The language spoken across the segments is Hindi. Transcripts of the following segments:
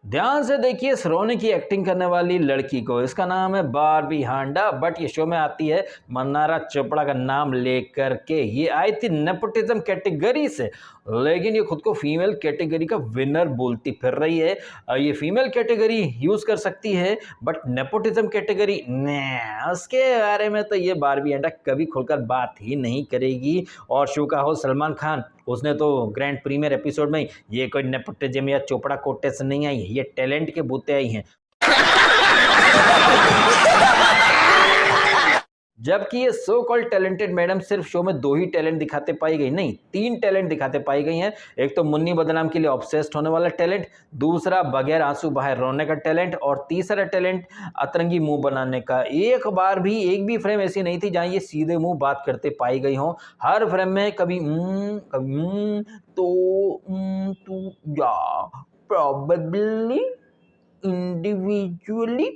ध्यान से देखिए इस रोने की एक्टिंग करने वाली लड़की को। इसका नाम है बारबी हांडा, बट ये शो में आती है मन्नारा चोपड़ा का नाम लेकर के। ये आई थी नेपोटिज्म कैटेगरी से, लेकिन ये खुद को फीमेल कैटेगरी का विनर बोलती फिर रही है। ये फीमेल कैटेगरी यूज कर सकती है, बट नेपोटिज्म कैटेगरी उसके बारे में तो ये बारबी हांडा कभी खुलकर बात ही नहीं करेगी। और शो का होस्ट सलमान खान, उसने तो ग्रैंड प्रीमियर एपिसोड में ये कोई नेपोटिज्म या चोपड़ा कोटे से नहीं आई, ये टैलेंट के बूते आई हैं। जबकि ये सो कॉल्ड टैलेंटेड मैडम सिर्फ शो में 2 ही टैलेंट दिखाते पाई गई, नहीं 3 टैलेंट दिखाते पाई गई हैं। एक तो मुन्नी बदनाम के लिए ऑब्सेस्ड होने वाला टैलेंट, दूसरा बगैर आंसू बहाए रोने का टैलेंट, और तीसरा टैलेंट अतरंगी मुंह बनाने का। एक बार भी एक भी फ्रेम ऐसी नहीं थी जहां ये सीधे मुंह बात करते पाई गई हो। हर फ्रेम में कभी तो तू या प्रॉबेबली इंडिविजुअली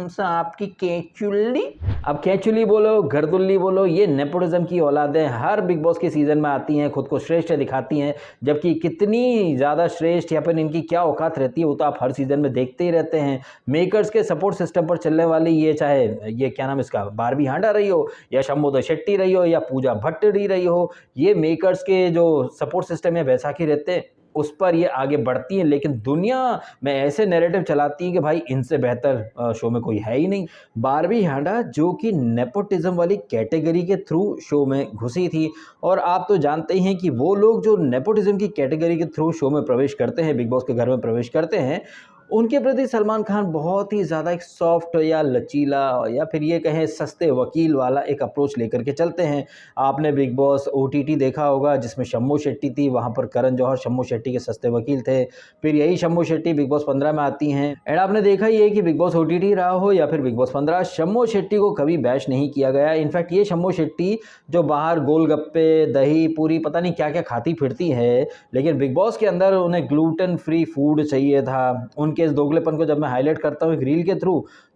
सांप की कैचुली। अब कैचुली बोलो, गर्दुल्ली बोलो, ये नेपोटिज्म की औलादें हर बिग बॉस के सीजन में आती हैं, खुद को श्रेष्ठ दिखाती हैं। जबकि कितनी ज़्यादा श्रेष्ठ या फिर इनकी क्या औकात रहती है वो तो आप हर सीजन में देखते ही रहते हैं। मेकर्स के सपोर्ट सिस्टम पर चलने वाली ये, चाहे ये क्या नाम इसका, बारबी हांडा रही हो या शंभोदय शेट्टी रही हो या पूजा भट्ट रही हो, ये मेकर्स के जो सपोर्ट सिस्टम है वैसा ही रहते हैं, उस पर ये आगे बढ़ती हैं। लेकिन दुनिया में ऐसे नैरेटिव चलाती है कि भाई इनसे बेहतर शो में कोई है ही नहीं। बारबी हांडा जो कि नेपोटिज्म वाली कैटेगरी के थ्रू शो में घुसी थी, और आप तो जानते ही हैं कि वो लोग जो नेपोटिज्म की कैटेगरी के थ्रू शो में प्रवेश करते हैं, बिग बॉस के घर में प्रवेश करते हैं, उनके प्रति सलमान खान बहुत ही ज़्यादा एक सॉफ्ट या लचीला या फिर ये कहें सस्ते वकील वाला एक अप्रोच लेकर के चलते हैं। आपने बिग बॉस OTT देखा होगा जिसमें शम्मू शेट्टी थी, वहाँ पर करण जौहर शम्मू शेट्टी के सस्ते वकील थे। फिर यही शम्मू शेट्टी बिग बॉस 15 में आती हैं, एंड आपने देखा ही है कि बिग बॉस OTT रहा हो या फिर बिग बॉस 15, शम्मू शेट्टी को कभी बैश नहीं किया गया। इनफैक्ट ये शम्मू शेट्टी जो बाहर गोलगप्पे, दही, पूरी, पता नहीं क्या क्या खाती फिरती है, लेकिन बिग बॉस के अंदर उन्हें ग्लूटेन फ्री फूड चाहिए था। उनके इस दोगलेपन को जब मैं हाईलाइट करता हूँ एक रील के थ्रू,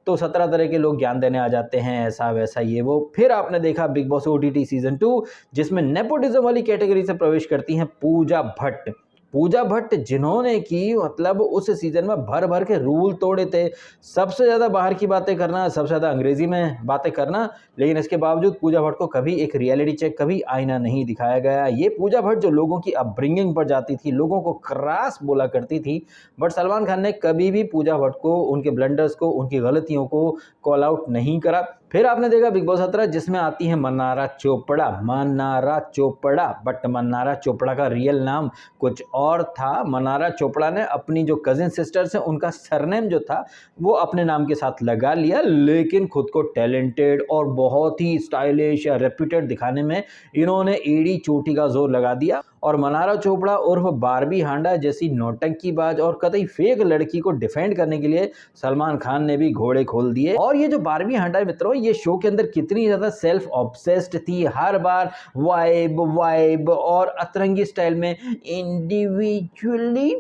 तो 17 तरह के लोग ज्ञान देने आ जाते हैं, ऐसा वैसा ये वो। फिर आपने देखा बिग बॉस OTT सीजन 2 जिसमें नेपोटिज्म वाली कैटेगरी से प्रवेश करती हैं पूजा भट्ट। पूजा भट्ट जिन्होंने की मतलब उस सीजन में भर भर के रूल तोड़े थे, सबसे ज़्यादा बाहर की बातें करना, सबसे ज़्यादा अंग्रेजी में बातें करना, लेकिन इसके बावजूद पूजा भट्ट को कभी एक रियलिटी चेक, कभी आईना नहीं दिखाया गया। ये पूजा भट्ट जो लोगों की अपब्रिंगिंग पर जाती थी, लोगों को क्रास बोला करती थी, बट सलमान खान ने कभी भी पूजा भट्ट को, उनके ब्लंडर्स को, उनकी गलतियों को कॉल आउट नहीं करा। फिर आपने देखा बिग बॉस 17 जिसमें आती है मन्नारा चोपड़ा। मन्नारा चोपड़ा, बट मन्नारा चोपड़ा का रियल नाम कुछ और था। मन्नारा चोपड़ा ने अपनी जो कजिन सिस्टर्स हैं उनका सरनेम जो था वो अपने नाम के साथ लगा लिया, लेकिन खुद को टैलेंटेड और बहुत ही स्टाइलिश या रेप्यूटेड दिखाने में इन्होंने एड़ी चोटी का जोर लगा दिया। और मन्नारा चोपड़ा उर्फ बारबी हांडा जैसी नौटंकीबाज और कतई फेक लड़की को डिफेंड करने के लिए सलमान खान ने भी घोड़े खोल दिए। और ये जो बारबी हांडा है मित्रों, ये शो के अंदर कितनी ज्यादा सेल्फ ऑब्सेस्ड थी, हर बार वाइब और अतरंगी स्टाइल में individually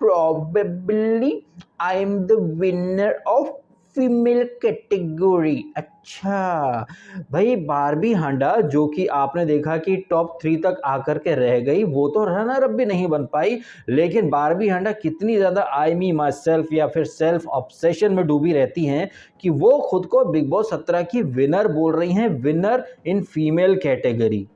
probably I am the winner of female category. अच्छा भाई, बारबी हांडा जो कि आपने देखा कि टॉप 3 तक आकर के रह गई, वो तो रनर अप भी नहीं बन पाई, लेकिन बारबी हांडा कितनी ज़्यादा आई मी माई सेल्फ या फिर सेल्फ ऑब्सेशन में डूबी रहती हैं कि वो खुद को बिग बॉस 17 की विनर बोल रही हैं, विनर इन फीमेल कैटेगरी।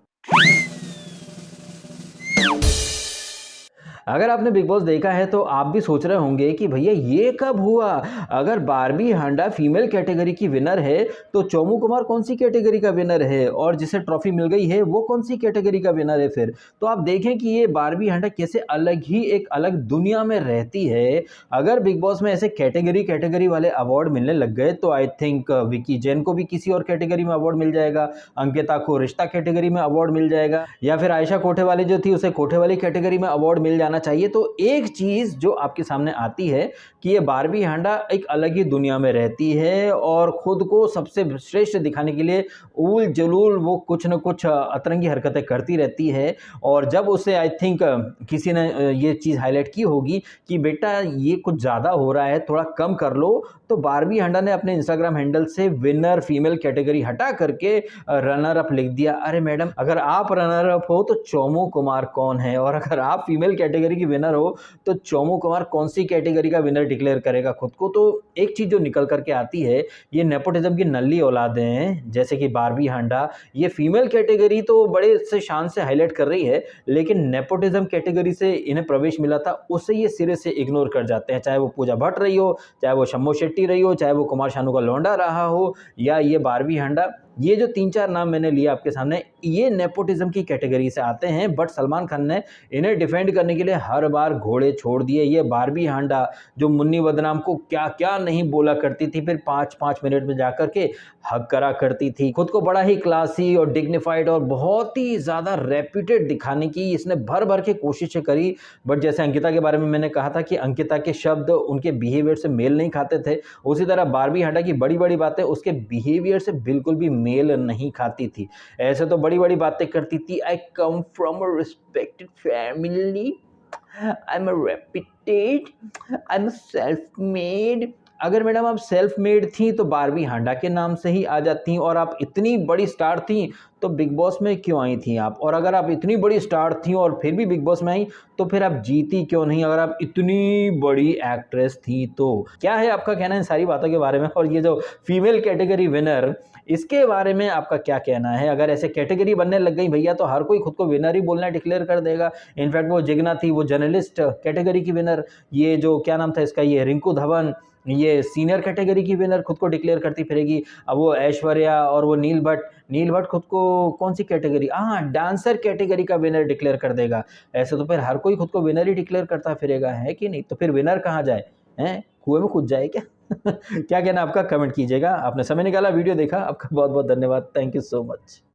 अगर आपने बिग बॉस देखा है तो आप भी सोच रहे होंगे कि भैया ये कब हुआ, अगर बारबी हांडा फीमेल कैटेगरी की विनर है तो चोमू कुमार कौन सी कैटेगरी का विनर है, और जिसे ट्रॉफी मिल गई है वो कौन सी कैटेगरी का विनर है। फिर तो आप देखें कि ये बारबी हांडा कैसे अलग ही एक अलग दुनिया में रहती है। अगर बिग बॉस में ऐसे कैटेगरी वाले अवार्ड मिलने लग गए तो आई थिंक विकी जैन को भी किसी और कैटेगरी में अवार्ड मिल जाएगा, अंकिता को रिश्ता कैटेगरी में अवार्ड मिल जाएगा, या फिर आयशा कोठे वाली जो थी उसे कोठे वाली कैटेगरी में अवार्ड मिल जाना चाहिए। तो एक चीज जो आपके सामने आती है कि ये बारबी हांडा एक अलग ही दुनिया में रहती है और खुद को सबसे श्रेष्ठ दिखाने के लिए उल जलूल वो कुछ न कुछ अतरंगी हरकतें करती रहती है। और जब उसे आई थिंक किसी ने ये चीज़ हाईलाइट की होगी कि बेटा ये कुछ ज़्यादा हो रहा है, थोड़ा कम कर लो, तो बारबी हांडा ने अपने इंस्टाग्राम हैंडल से विनर फीमेल कैटेगरी हटा करके रनर अप लिख दिया। अरे मैडम, अगर आप रनर अप हो तो चोमू कुमार कौन है, और अगर आप फीमेल कैटेगरी कैटेगरी की विनर हो तो चोमू कुमार कौन सी कैटेगरी का विनर डिक्लेयर करेगा खुद को। तो एक चीज़ जो निकल करके आती है, ये नेपोटिज्म की नल्ली औलादें हैं जैसे कि बारबी हांडा, ये फीमेल कैटेगरी तो बड़े से शान से हाईलाइट कर रही है, लेकिन नेपोटिज्म कैटेगरी से इन्हें प्रवेश मिला था उससे ये सिरे से इग्नोर कर जाते हैं। चाहे वो पूजा भट्ट रही हो, चाहे वो शम्मो शेट्टी रही हो, चाहे वो कुमार शानू का लौंडा रहा हो, या ये बारबी हांडा, ये जो 3-4 नाम मैंने लिए आपके सामने, ये नेपोटिज्म की कैटेगरी से आते हैं। बट सलमान खान ने इन्हें डिफेंड करने के लिए हर बार घोड़े छोड़ दिए। ये बारबी हांडा जो मुन्नी बदनाम को क्या क्या नहीं बोला करती थी, फिर 5-5 मिनट में जाकर के हक करा करती थी। खुद को बड़ा ही क्लासी और डिग्निफाइड और बहुत ही ज़्यादा रेप्यूटेड दिखाने की इसने भर भर के कोशिशें करी। बट जैसे अंकिता के बारे में मैंने कहा था कि अंकिता के शब्द उनके बिहेवियर से मेल नहीं खाते थे, उसी तरह बारबी हांडा की बड़ी बड़ी बातें उसके बिहेवियर से बिल्कुल भी मेल नहीं खाती थी। ऐसे तो बड़ी बड़ी बातें करती थी, I come from a respected family, I am a reputed, I am self made. अगर मैडम आप सेल्फ मेड थी तो बारबी हांडा के नाम से ही आ जाती, और आप इतनी बड़ी स्टार थी तो बिग बॉस में क्यों आई थी आप? और अगर आप इतनी बड़ी स्टार थी और फिर भी बिग बॉस में आई तो फिर आप जीती क्यों नहीं, अगर आप इतनी बड़ी एक्ट्रेस थी तो? क्या है आपका कहना इन सारी बातों के बारे में? और ये जो फीमेल कैटेगरी विनर, इसके बारे में आपका क्या कहना है? अगर ऐसे कैटेगरी बनने लग गई भैया तो हर कोई खुद को विनर ही बोलना डिक्लेयर कर देगा। इनफैक्ट वो जिग्ना थी, वो जर्नलिस्ट कैटेगरी की विनर, ये जो क्या नाम था इसका, ये रिंकू धवन, ये सीनियर कैटेगरी की विनर खुद को डिक्लेयर करती फिरेगी। अब वो ऐश्वर्या और वो नील भट्ट खुद को कौन सी कैटेगरी, हाँ डांसर कैटेगरी का विनर डिक्लेयर कर देगा। ऐसे तो फिर हर कोई खुद को विनर ही डिक्लेयर करता फिरेगा, है कि नहीं? तो फिर विनर कहाँ जाए, हैं कुएं में कूद जाए क्या? क्या कहना आपका, कमेंट कीजिएगा। आपने समय निकाला, वीडियो देखा, आपका बहुत बहुत धन्यवाद। Thank you so much.